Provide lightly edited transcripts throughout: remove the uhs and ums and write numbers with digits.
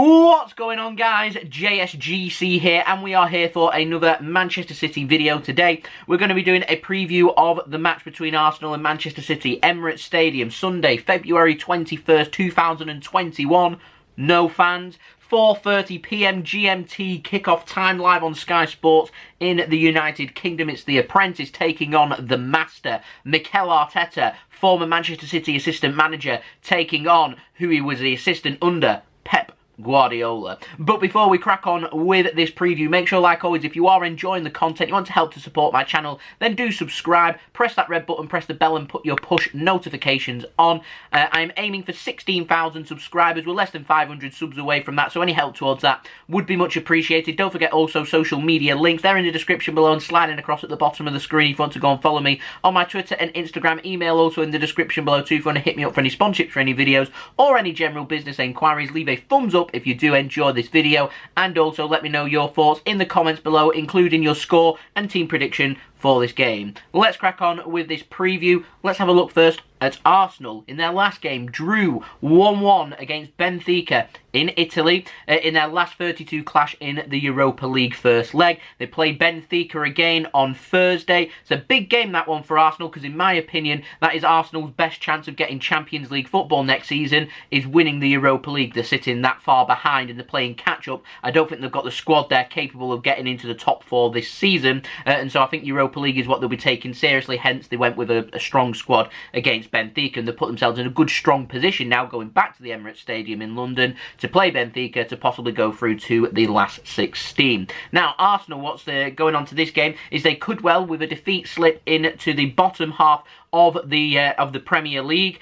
What's going on, guys? JSGC here, and we are here for another Manchester City video. Today we're going to be doing a preview of the match between Arsenal and Manchester City, Emirates Stadium, Sunday, February 21st, 2021. No fans. 4:30 PM GMT kickoff time, live on Sky Sports in the United Kingdom. It's the apprentice taking on the master, Mikel Arteta, former Manchester City assistant manager, taking on who he was the assistant under, Pep Guardiola. But before we crack on with this preview, make sure, like always, if you are enjoying the content, you want to help to support my channel, then do subscribe, press that red button, press the bell and put your push notifications on. I'm aiming for 16,000 subscribers. We're less than 500 subs away from that, so any help towards that would be much appreciated. Don't forget also social media links, they're in the description below and sliding across at the bottom of the screen if you want to go and follow me on my Twitter and Instagram. Email also in the description below too if you want to hit me up for any sponsorships for any videos or any general business inquiries. Leave a thumbs up if you do enjoy this video, and also let me know your thoughts in the comments below, including your score and team prediction for this game. Let's crack on with this preview. Let's have a look first at Arsenal. In their last game, drew 1-1 against Benfica in Italy in their last 32 clash in the Europa League first leg. They play Benfica again on Thursday. It's a big game, that one, for Arsenal, because in my opinion, that is Arsenal's best chance of getting Champions League football next season, is winning the Europa League. They're sitting that far behind and they're playing catch-up. I don't think they've got the squad there capable of getting into the top four this season, and so I think Europa League is what they'll be taking seriously. Hence, they went with a strong squad against Benfica, and they put themselves in a good, strong position now going back to the Emirates Stadium in London to play Benfica to possibly go through to the last 16. Now, Arsenal, what's going on to this game is they could well, with a defeat, slip into the bottom half of the Premier League.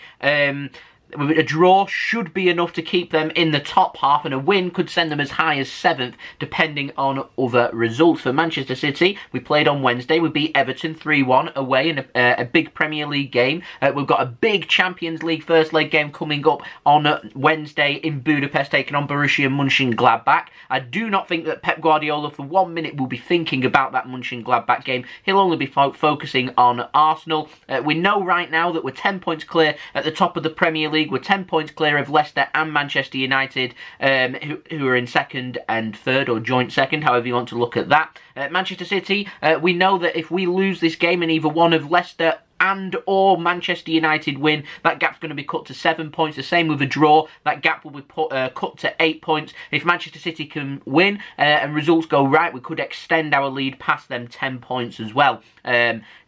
A draw should be enough to keep them in the top half, and a win could send them as high as 7th, depending on other results. For Manchester City, we played on Wednesday. We beat Everton 3-1 away in a big Premier League game. We've got a big Champions League first leg game coming up on Wednesday in Budapest, taking on Borussia Mönchengladbach. I do not think that Pep Guardiola for 1 minute will be thinking about that Mönchengladbach game. He'll only be focusing on Arsenal. We know right now that we're 10 points clear at the top of the Premier League. We're 10 points clear of Leicester and Manchester United, who are in second and third, or joint second, however you want to look at that. Manchester City, we know that if we lose this game and either one of Leicester and or Manchester United win, that gap's going to be cut to 7 points. The same with a draw, that gap will be cut to 8 points. If Manchester City can win and results go right, we could extend our lead past them 10 points as well.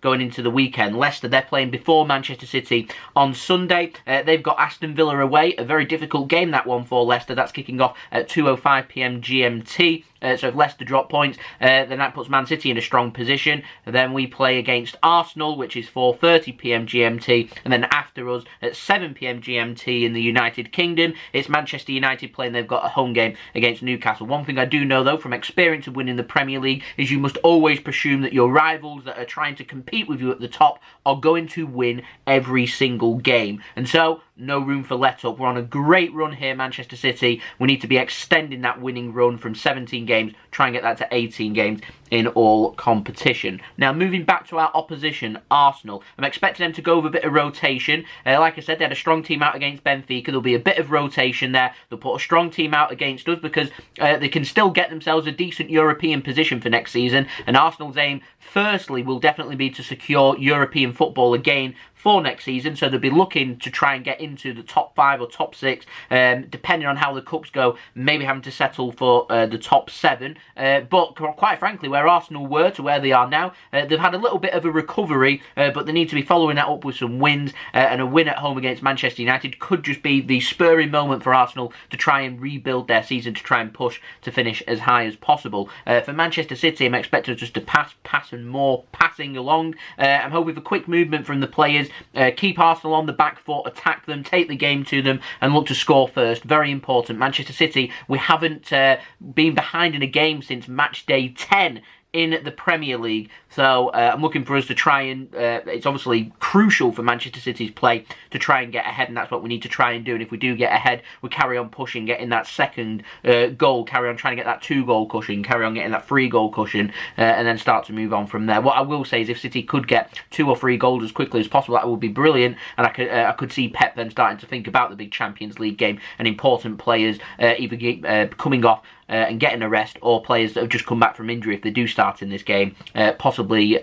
Going into the weekend, Leicester, they're playing before Manchester City on Sunday. They've got Aston Villa away, a very difficult game, that one, for Leicester. That's kicking off at 2:05 PM GMT. So if Leicester drop points, then that puts Man City in a strong position. Then we play against Arsenal, which is 4:30 PM GMT, and then after us at 7 PM GMT in the United Kingdom, it's Manchester United playing. They've got a home game against Newcastle. One thing I do know, though, from experience of winning the Premier League, is you must always presume that your rivals that are trying to compete with you at the top are going to win every single game. And so, no room for let-up. We're on a great run here, Manchester City. We need to be extending that winning run from 17 games, try and get that to 18 games in all competition. Now, moving back to our opposition, Arsenal. I'm expecting them to go with a bit of rotation. Like I said, they had a strong team out against Benfica. There'll be a bit of rotation there. They'll put a strong team out against us because they can still get themselves a decent European position for next season. And Arsenal's aim, firstly, will definitely be to secure European football again for next season, so they'll be looking to try and get into the top 5 or top 6, depending on how the cups go, maybe having to settle for the top 7, but quite frankly, where Arsenal were to where they are now, they've had a little bit of a recovery, but they need to be following that up with some wins, and a win at home against Manchester United could just be the spurring moment for Arsenal to try and rebuild their season, to try and push to finish as high as possible. For Manchester City, I'm expecting just to pass and more passing along. I'm hoping for quick movement from the players, keep Arsenal on the back foot, attack them, take the game to them, and look to score first. Very important. Manchester City, we haven't been behind in a game since match day 10 in the Premier League. So I'm looking for us to try and, it's obviously crucial for Manchester City's play to try and get ahead, and that's what we need to try and do. And if we do get ahead, we carry on pushing, getting that second goal, carry on trying to get that 2-goal cushion, carry on getting that 3-goal cushion, and then start to move on from there. What I will say is if City could get 2 or 3 goals as quickly as possible, that would be brilliant, and I could see Pep then starting to think about the big Champions League game and important players either coming off and getting a rest, or players that have just come back from injury if they do start in this game, possibly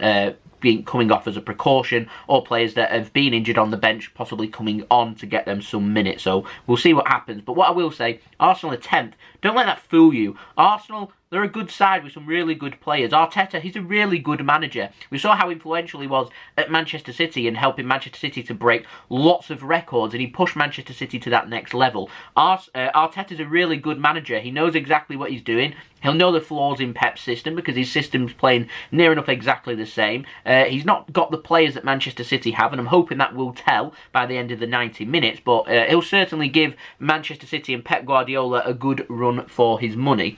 coming off as a precaution, or players that have been injured on the bench possibly coming on to get them some minutes. So we'll see what happens. But what I will say, Arsenal are 10th. Don't let that fool you. Arsenal, they're a good side with some really good players. Arteta, he's a really good manager. We saw how influential he was at Manchester City and helping Manchester City to break lots of records, and he pushed Manchester City to that next level. Arteta's a really good manager. He knows exactly what he's doing. He'll know the flaws in Pep's system because his system's playing near enough exactly the same. He's not got the players that Manchester City have, and I'm hoping that will tell by the end of the 90 minutes, but he'll certainly give Manchester City and Pep Guardiola a good run for his money.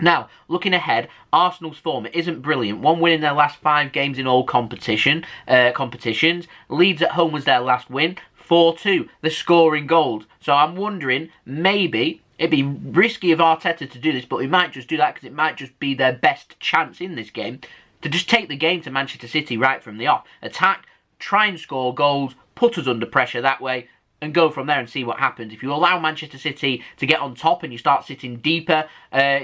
Now, looking ahead, Arsenal's form isn't brilliant. 1 win in their last 5 games in all competitions. Leeds at home was their last win. 4-2. They're scoring goals. So I'm wondering, maybe it'd be risky of Arteta to do this, but he might just do that because it might just be their best chance in this game to just take the game to Manchester City right from the off. Attack, try and score goals, put us under pressure that way, and go from there and see what happens. If you allow Manchester City to get on top and you start sitting deeper,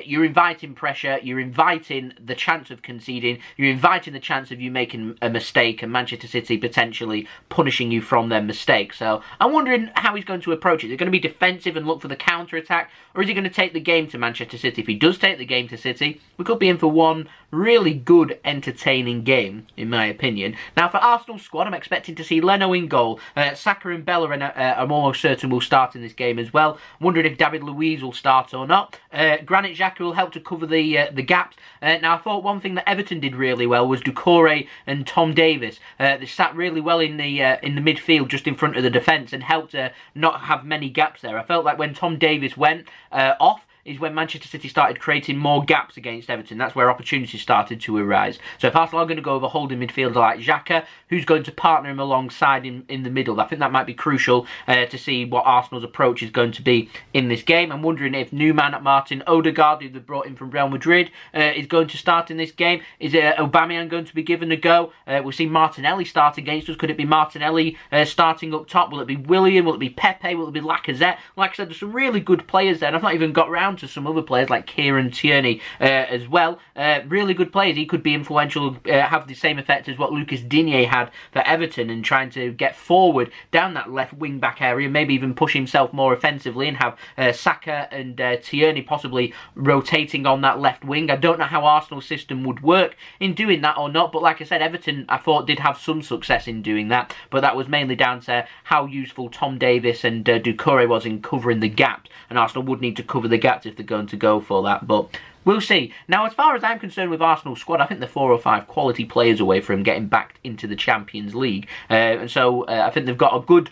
you're inviting pressure, you're inviting the chance of conceding, you're inviting the chance of you making a mistake and Manchester City potentially punishing you from their mistake. So I'm wondering how he's going to approach it. Is it going to be defensive and look for the counter-attack, or is he going to take the game to Manchester City? If he does take the game to City, we could be in for one really good, entertaining game, in my opinion. Now, for Arsenal's squad, I'm expecting to see Leno in goal. Saka and Bellerin, I'm almost certain will start in this game as well. I'm wondering if David Luiz will start or not. Granit Xhaka will help to cover the gaps. Now, I thought one thing that Everton did really well was Doucouré and Tom Davies. They sat really well in the midfield, just in front of the defence, and helped not have many gaps there. I felt like when Tom Davies went off, is when Manchester City started creating more gaps against Everton. That's where opportunities started to arise. So if Arsenal are going to go over holding midfielder like Xhaka, who's going to partner him alongside him in the middle? I think that might be crucial to see what Arsenal's approach is going to be in this game. I'm wondering if new man Martin Odegaard, who they brought in from Real Madrid, is going to start in this game. Is Aubameyang going to be given a go? We've seen Martinelli start against us. Could it be Martinelli starting up top? Will it be Willian? Will it be Pepe? Will it be Lacazette? Like I said, there's some really good players there, and I've not even got round to some other players like Kieran Tierney as well. Really good players. He could be influential, have the same effect as what Lucas Digne had for Everton, and trying to get forward down that left wing back area, maybe even push himself more offensively, and have Saka and Tierney possibly rotating on that left wing. I don't know how Arsenal's system would work in doing that or not, but like I said, Everton I thought did have some success in doing that, but that was mainly down to how useful Tom Davies and Doucouré was in covering the gaps, and Arsenal would need to cover the gaps if they're going to go for that, but we'll see. Now, as far as I'm concerned with Arsenal's squad, I think they're 4 or 5 quality players away from getting back into the Champions League. And so I think they've got a good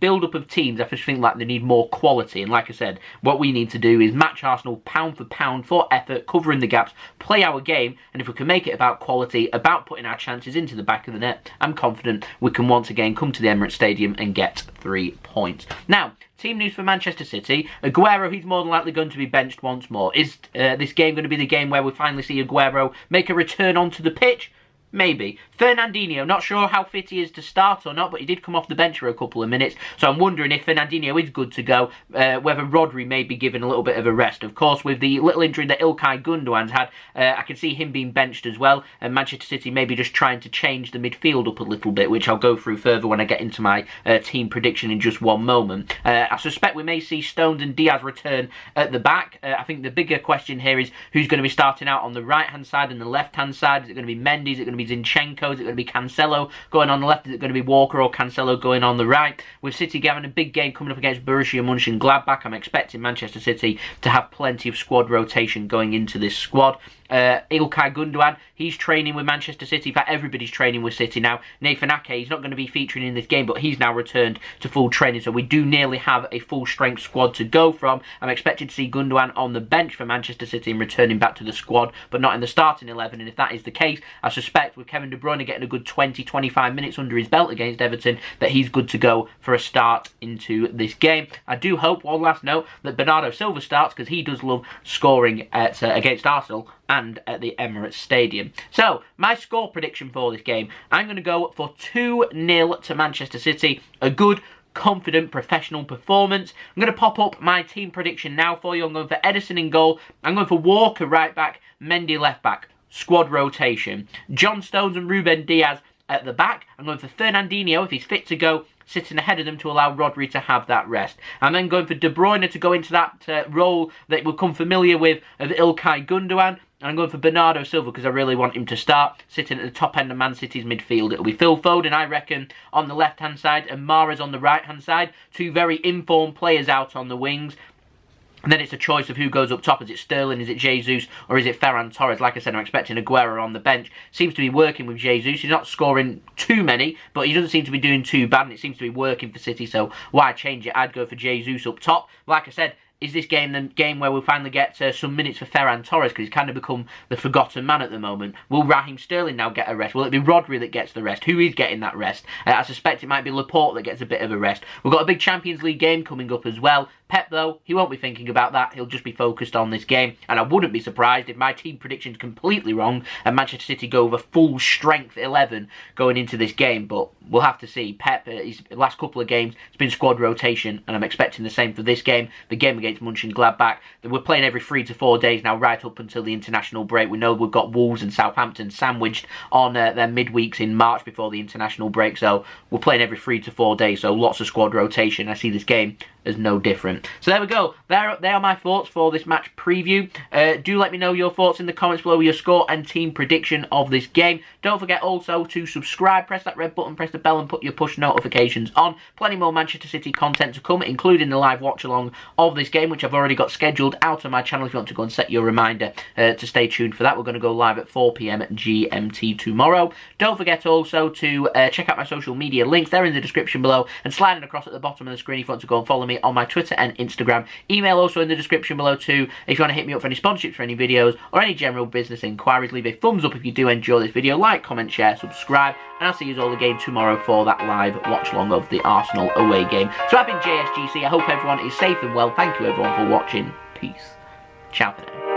build-up of teams. I just think like they need more quality. And like I said, what we need to do is match Arsenal pound for pound for effort, covering the gaps, play our game. And if we can make it about quality, about putting our chances into the back of the net, I'm confident we can once again come to the Emirates Stadium and get 3 points. Now, team news for Manchester City. Aguero, he's more than likely going to be benched once more. Is this game going to be the game where we finally see Aguero make a return onto the pitch? Maybe. Fernandinho, not sure how fit he is to start or not, but he did come off the bench for a couple of minutes, so I'm wondering if Fernandinho is good to go, whether Rodri may be given a little bit of a rest. Of course, with the little injury that Ilkay Gundogan's had, I can see him being benched as well, and Manchester City maybe just trying to change the midfield up a little bit, which I'll go through further when I get into my team prediction in just one moment. I suspect we may see Stones and Dias return at the back. I think the bigger question here is who's going to be starting out on the right-hand side and the left-hand side. Is it going to be Mendy? Is it going to be Zinchenko? Is it going to be Cancelo going on the left? Is it going to be Walker or Cancelo going on the right? With City having a big game coming up against Borussia Mönchengladbach, I'm expecting Manchester City to have plenty of squad rotation going into this squad. Ilkay Gundogan, he's training with Manchester City. In fact, everybody's training with City now. Nathan Ake, he's not going to be featuring in this game, but he's now returned to full training. So we do nearly have a full-strength squad to go from. I'm expected to see Gundogan on the bench for Manchester City and returning back to the squad, but not in the starting 11. And if that is the case, I suspect with Kevin De Bruyne getting a good 20-25 minutes under his belt against Everton, that he's good to go for a start into this game. I do hope, one last note, that Bernardo Silva starts, because he does love scoring against Arsenal and at the Emirates Stadium. So, my score prediction for this game, I'm going to go for 2-0 to Manchester City. A good, confident, professional performance. I'm going to pop up my team prediction now for you. I'm going for Ederson in goal. I'm going for Walker right back, Mendy left back. Squad rotation. John Stones and Ruben Dias at the back. I'm going for Fernandinho, if he's fit to go, sitting ahead of them to allow Rodri to have that rest. I'm then going for De Bruyne to go into that role that we'll come familiar with of Ilkay Gundogan. And I'm going for Bernardo Silva because I really want him to start sitting at the top end of Man City's midfield. It'll be Phil Foden, I reckon, on the left-hand side and Mahrez on the right-hand side. Two very informed players out on the wings. And then it's a choice of who goes up top. Is it Sterling, is it Jesus, or is it Ferran Torres? Like I said, I'm expecting Aguero on the bench. Seems to be working with Jesus. He's not scoring too many, but he doesn't seem to be doing too bad, and it seems to be working for City, so why change it? I'd go for Jesus up top. Like I said, is this game the game where we'll finally get some minutes for Ferran Torres, because he's kind of become the forgotten man at the moment? Will Raheem Sterling now get a rest? Will it be Rodri that gets the rest? Who is getting that rest? I suspect it might be Laporte that gets a bit of a rest. We've got a big Champions League game coming up as well. Pep, though, he won't be thinking about that. He'll just be focused on this game. And I wouldn't be surprised if my team prediction's completely wrong and Manchester City go with a full strength 11 going into this game. But we'll have to see. Pep, his last couple of games, it's been squad rotation, and I'm expecting the same for this game. The game against Mönchengladbach. We're playing every 3 to 4 days now, right up until the international break. We know we've got Wolves and Southampton sandwiched on their midweeks in March before the international break. So we're playing every 3 to 4 days, so lots of squad rotation. I see this game as no different. So there we go. They are my thoughts for this match preview. Do let me know your thoughts in the comments below with your score and team prediction of this game. Don't forget also to subscribe, press that red button, press the bell and put your push notifications on. Plenty more Manchester City content to come, including the live watch along of this game, which I've already got scheduled out on my channel if you want to go and set your reminder to stay tuned for that. We're going to go live at 4 PM GMT tomorrow. Don't forget also to check out my social media links. They're in the description below and sliding across at the bottom of the screen if you want to go and follow me on my Twitter and Instagram. Email also in the description below too if you want to hit me up for any sponsorships for any videos or any general business inquiries. Leave a thumbs up if you do enjoy this video. Like, comment, share, subscribe, and I'll see you all again tomorrow for that live watch along of the Arsenal away game. So I've been JSGC. I hope everyone is safe and well. Thank you everyone for watching. Peace. Ciao for now.